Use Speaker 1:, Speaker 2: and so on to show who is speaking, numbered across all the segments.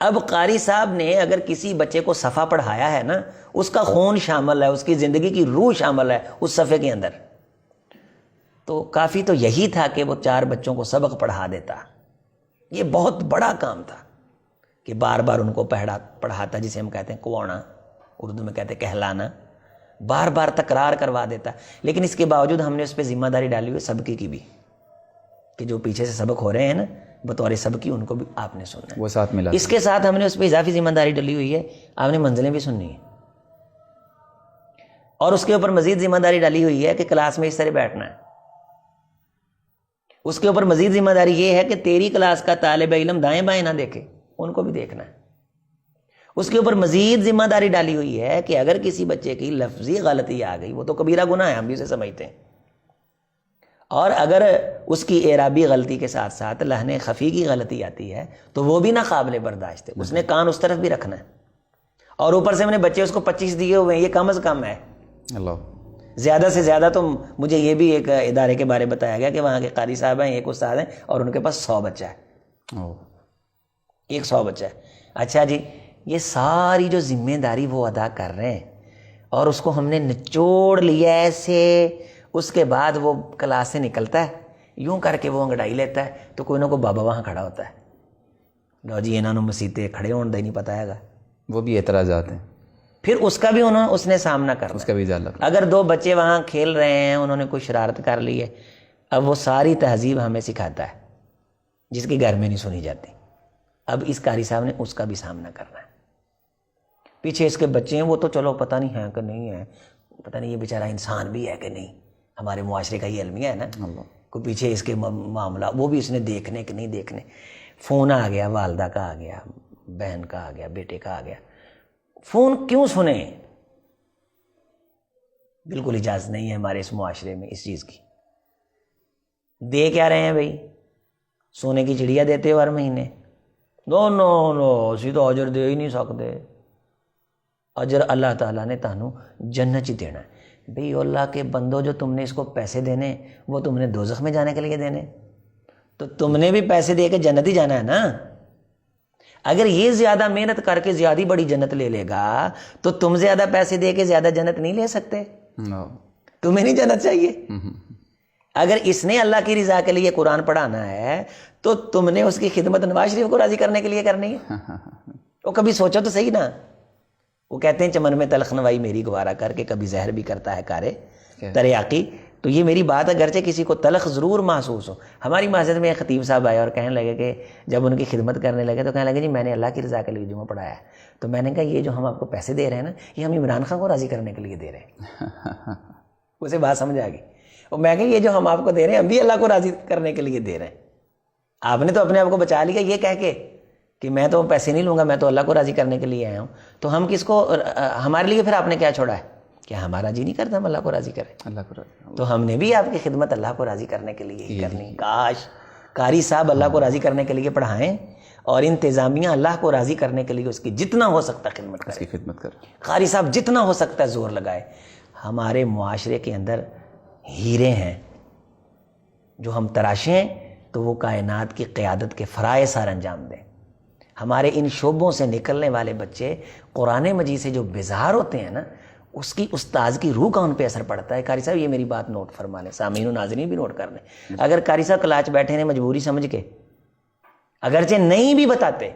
Speaker 1: اب قاری صاحب نے اگر کسی بچے کو صفحہ پڑھایا ہے نا، اس کا خون شامل ہے، اس کی زندگی کی روح شامل ہے اس صفحے کے اندر، تو کافی تو یہی تھا کہ وہ 4 بچوں کو سبق پڑھا دیتا۔ یہ بہت بڑا کام تھا کہ بار بار ان کو پڑھاتا، جسے ہم کہتے ہیں کوانا، اردو میں کہتے ہیں کہلانا، بار بار تکرار کروا دیتا۔ لیکن اس کے باوجود ہم نے اس پہ ذمہ داری ڈالی ہوئی سبقی کی بھی، کہ جو پیچھے سے سبق ہو رہے ہیں نا بطور سبقی، ان کو بھی آپ نے سننا ہے،
Speaker 2: وہ ساتھ ملا۔
Speaker 1: اس کے ساتھ ہم نے اس پہ اضافی ذمہ داری ڈلی ہوئی ہے، آپ نے منزلیں بھی سننی ہیں، اور اس کے اوپر مزید ذمہ داری ڈالی ہوئی ہے کہ کلاس میں اس طرح بیٹھنا ہے۔ اس کے اوپر مزید ذمہ داری یہ ہے کہ تیری کلاس کا طالب علم دائیں بائیں نہ دیکھے، ان کو بھی دیکھنا ہے۔ اس کے اوپر مزید ذمہ داری ڈالی ہوئی ہے کہ اگر کسی بچے کی لفظی غلطی آ گئی، وہ تو کبیرہ گناہ ہے، ہم بھی اسے سمجھتے ہیں، اور اگر اس کی اعرابی غلطی کے ساتھ ساتھ لحن خفی کی غلطی آتی ہے تو وہ بھی ناقابل برداشت ہے، اس نے کان اس طرف بھی رکھنا ہے، اور اوپر سے ہم نے بچے اس کو 25 دیے ہوئے ہیں، یہ کم از کم ہے۔
Speaker 2: اللہ،
Speaker 1: زیادہ سے زیادہ تو مجھے یہ بھی ایک ادارے کے بارے بتایا گیا کہ وہاں کے قاری صاحب ہیں، ایک استاد ہیں، اور ان کے پاس 100 بچہ ہے، 100 بچہ ہے۔ اچھا جی، یہ ساری جو ذمہ داری وہ ادا کر رہے ہیں، اور اس کو ہم نے نچوڑ لیا ایسے، اس کے بعد وہ کلاس سے نکلتا ہے، یوں کر کے وہ انگڑائی لیتا ہے، تو کوئی نہ کوئی بابا وہاں کھڑا ہوتا ہے، لو جی انہوں نے مسیتے کھڑے ہونے دے نہیں پتا ہے گا،
Speaker 2: وہ بھی اعتراضات ہیں،
Speaker 1: پھر اس کا بھی اس نے سامنا کرنا،
Speaker 2: اس کا بھی ازالہ۔
Speaker 1: اگر 2 بچے وہاں کھیل رہے ہیں، انہوں نے کوئی شرارت کر لی ہے، اب وہ ساری تہذیب ہمیں سکھاتا ہے جس کی گھر میں نہیں سنی جاتی، اب اس قاری صاحب نے اس کا بھی سامنا کرنا ہے۔ پیچھے اس کے بچے ہیں، وہ تو چلو پتہ نہیں ہیں کہ نہیں ہے، پتہ نہیں یہ بیچارہ انسان بھی ہے کہ نہیں، ہمارے معاشرے کا یہ المیہ ہے نا، کوئی پیچھے اس کے معاملہ وہ بھی اس نے دیکھنے کہ نہیں دیکھنے۔ فون آ گیا، والدہ کا آ گیا، بہن کا آ گیا، بیٹے کا آ گیا، فون کیوں سنیں؟ بالکل اجازت نہیں ہے ہمارے اس معاشرے میں اس چیز کی۔ دے کیا رہے ہیں بھائی؟ سونے کی چڑیا دیتے ہو ہر مہینے؟ نو نو نو، اسی تو اجر دے ہی نہیں سکتے، اجر اللہ تعالیٰ نے تانوں جنت ہی دینا ہے۔ بھئی اللہ کے بندو، جو تم نے اس کو پیسے دینے وہ تم نے دوزخ میں جانے کے لیے دینے، تو تم نے بھی پیسے دے کے جنت ہی جانا ہے نا۔ اگر یہ زیادہ محنت کر کے زیادہ بڑی جنت لے لے گا تو تم زیادہ پیسے دے کے زیادہ جنت نہیں لے سکتے، تمہیں نہیں جنت چاہیے۔ اگر اس نے اللہ کی رضا کے لیے قرآن پڑھانا ہے تو تم نے اس کی خدمت نواز شریف کو راضی کرنے کے لیے کرنی ہے۔ وہ کبھی سوچو تو صحیح نا، وہ کہتے ہیں چمن میں تلخ نوائی میری گوارا کر کے کبھی زہر بھی کرتا ہے کارے تریاقی۔ تو یہ میری بات اگرچہ کسی کو تلخ ضرور محسوس ہو۔ ہماری مسجد میں ایک خطیب صاحب آئے اور کہنے لگے کہ جب ان کی خدمت کرنے لگے تو کہنے لگے جی میں نے اللہ کی رضا کے لیے جمعہ پڑھایا ہے۔ تو میں نے کہا یہ جو ہم آپ کو پیسے دے رہے ہیں نا، یہ ہم عمران خان کو راضی کرنے کے لیے دے رہے ہیں۔ اسے بات سمجھ آ گئی، اور میں کہا یہ جو ہم آپ کو دے رہے ہیں ہم بھی اللہ کو راضی کرنے کے لیے دے رہے ہیں۔ آپ نے تو اپنے آپ کو بچا لیا یہ کہہ کے کہ میں تو پیسے نہیں لوں گا، میں تو اللہ کو راضی کرنے کے لیے آیا ہوں۔ تو ہم کس کو، ہمارے لیے پھر آپ نے کیا چھوڑا ہے؟ کہ ہمارا جی نہیں کرتا ہم اللہ کو راضی کریں،
Speaker 2: اللہ کو راضی،
Speaker 1: تو ہم نے بھی آپ کی خدمت اللہ کو راضی کرنے کے لیے ہی کرنی۔ کاش قاری صاحب اللہ کو راضی کرنے کے لیے پڑھائیں، اور انتظامیہ اللہ کو راضی کرنے کے لیے اس کی جتنا ہو سکتا ہے خدمت کرے،
Speaker 2: اس کی خدمت کر،
Speaker 1: قاری صاحب جتنا ہو سکتا ہے زور لگائے۔ ہمارے معاشرے کے اندر ہیرے ہیں جو ہم تراشیں تو وہ کائنات کی قیادت کے فرائض سار انجام دیں۔ ہمارے ان شعبوں سے نکلنے والے بچے قرآن مجید سے جو بیزار ہوتے ہیں نا، اس کی استاذ کی روح کا ان پہ اثر پڑتا ہے۔ قاری صاحب یہ میری بات نوٹ فرما لیں، سامعین و ناظرین بھی نوٹ کر لیں۔ اگر قاری صاحب کلاچ بیٹھے نے مجبوری سمجھ کے، اگرچہ نہیں بھی بتاتے،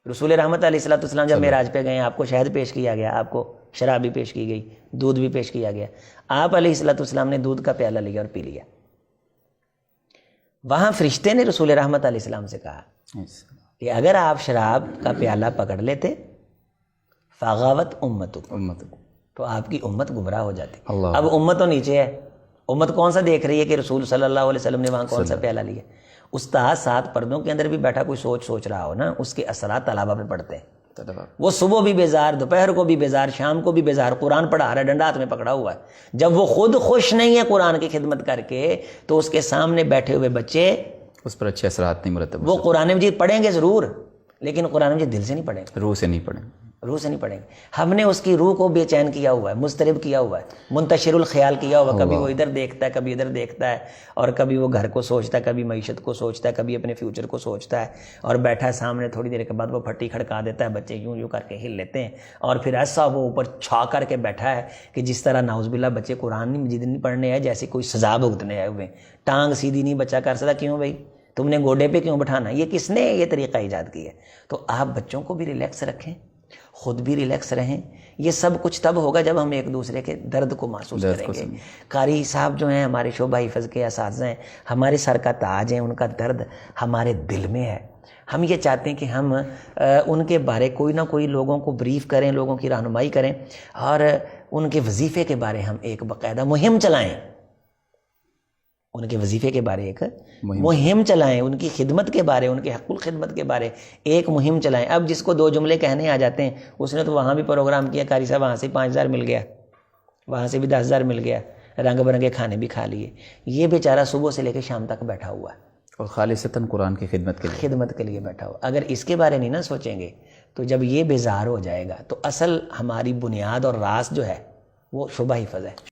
Speaker 1: رسول رحمت علیہ الصلوۃ والسلام جب معراج پہ گئے، آپ کو شہد پیش کیا گیا، آپ کو شراب بھی پیش کی گئی، دودھ بھی پیش کیا گیا، آپ علیہ الصلوۃ والسلام نے دودھ کا پیالہ لیا اور پی لیا۔ وہاں فرشتے نے رسول رحمت علیہ السلام سے کہا کہ اگر آپ شراب کا پیالہ پکڑ لیتے فغاوت امت، تو آپ کی امت گمراہ ہو جاتی۔ اب امت تو نیچے ہے، امت کون سا دیکھ رہی ہے کہ رسول صلی اللہ علیہ وسلم نے وہاں کون سا پیالہ لیا۔ استاد 7 پردوں کے اندر بھی بیٹھا کوئی سوچ رہا ہو نا، اس کے اثرات طلبہ پہ پڑتے ہیں۔ وہ صبح بھی بیزار، دوپہر کو بھی بیزار، شام کو بھی بیزار، قرآن پڑھا رہا ہے، ڈنڈا ہاتھ میں پکڑا ہوا ہے۔ جب وہ خود خوش نہیں ہے قرآن کی خدمت کر کے، تو اس کے سامنے بیٹھے ہوئے بچے
Speaker 2: اس پر اچھے اثرات نہیں مرتب۔
Speaker 1: وہ قرآن مجید پڑھیں گے ضرور، لیکن قرآن مجید دل سے نہیں پڑھیں گے،
Speaker 2: روح سے نہیں پڑھیں۔
Speaker 1: روح سے نہیں پڑھیں گے. ہم نے اس کی روح کو بے چین کیا ہوا ہے, مضطرب کیا ہوا ہے, منتشر الخیال کیا ہوا ہے. کبھی وہ ادھر دیکھتا ہے, کبھی ادھر دیکھتا ہے, اور کبھی وہ گھر کو سوچتا ہے, کبھی معیشت کو سوچتا ہے, کبھی اپنے فیوچر کو سوچتا ہے, اور بیٹھا ہے سامنے, تھوڑی دیر کے بعد وہ پھٹی کھڑکا دیتا ہے, بچے یوں یوں کر کے ہل لیتے ہیں, اور پھر ایسا وہ اوپر چھا کر کے بیٹھا ہے کہ جس طرح نعوذ باللہ بچے قرآن مجید نہیں پڑھنے آئے, جیسے کوئی سزا بھگتنے آئے ہوئے ہیں. ٹانگ سیدھی نہیں بچہ کر سکتا. کیوں بھائی, تم نے گوڈے پہ کیوں بٹھانا؟ یہ کس نے یہ طریقہ ایجاد کیا ہے؟ تو آپ بچوں کو بھی ریلیکس رکھیں, خود بھی ریلیکس رہیں. یہ سب کچھ تب ہوگا جب ہم ایک دوسرے کے درد کو محسوس کریں گے. قاری صاحب جو ہیں ہمارے شعبہ حفظ کے اساتذہ ہیں, ہمارے سر کا تاج ہیں, ان کا درد ہمارے دل میں ہے. ہم یہ چاہتے ہیں کہ ہم ان کے بارے کوئی نہ کوئی لوگوں کو بریف کریں, لوگوں کی رہنمائی کریں, اور ان کے وظیفے کے بارے ہم ایک باقاعدہ مہم چلائیں. ان کے وظیفے کے بارے ایک مہم چلائیں, ان کی خدمت کے بارے, ان کے حق الخدمت کے بارے ایک مہم چلائیں. اب جس کو 2 جملے کہنے آ جاتے ہیں, اس نے تو وہاں بھی پروگرام کیا, قاری صاحب وہاں سے 5000 مل گیا, وہاں سے بھی 10,000 مل گیا, رنگ برنگے کھانے بھی کھا لیے. یہ بیچارہ صبح سے لے کے شام تک بیٹھا ہوا ہے,
Speaker 2: اور خالصتاً قرآن کی خدمت کے لیے
Speaker 1: بیٹھا ہوا. اگر اس کے بارے نہیں نا سوچیں گے, تو جب یہ بیزار ہو جائے گا, تو اصل ہماری بنیاد اور راس جو ہے وہ شعبہ حفظ ہے.